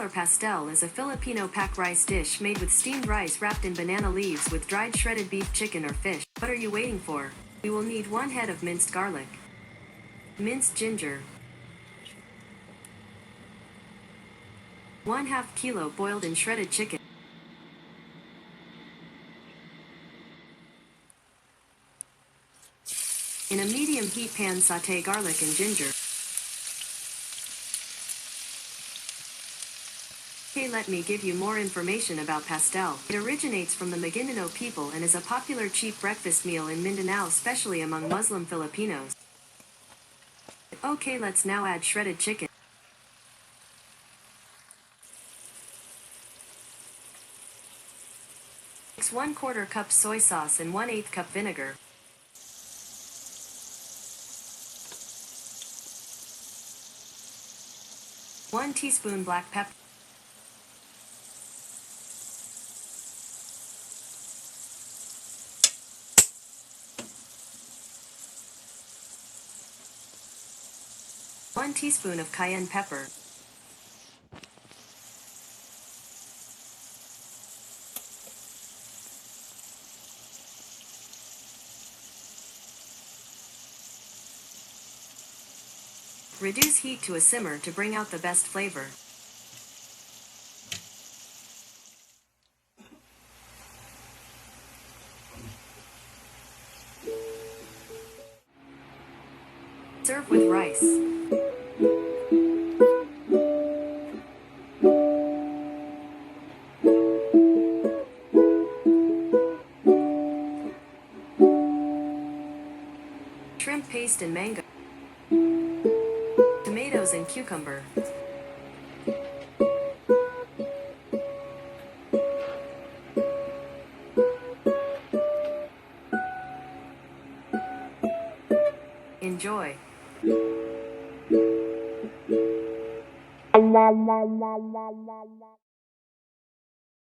or pastel is a Filipino pack rice dish made with steamed rice wrapped in banana leaves with dried shredded beef, chicken, or fish. What are you waiting for? We will need 1 head of minced garlic, minced ginger, 1/2 kilo boiled and shredded chicken, in a medium heat pan sauté garlic and ginger. Okay, let me give you more information about pastel. It originates from the Maguindanao people and is a popular cheap breakfast meal in Mindanao, especially among Muslim Filipinos. Okay, let's now add shredded chicken. Mix 1/4 cup soy sauce and 1/8 cup vinegar. One teaspoon black pepper. One teaspoon of cayenne pepper. Reduce heat to a simmer to bring out the best flavor. Serve with rice. Shrimp paste and mango. Tomatoes and cucumber. Enjoy.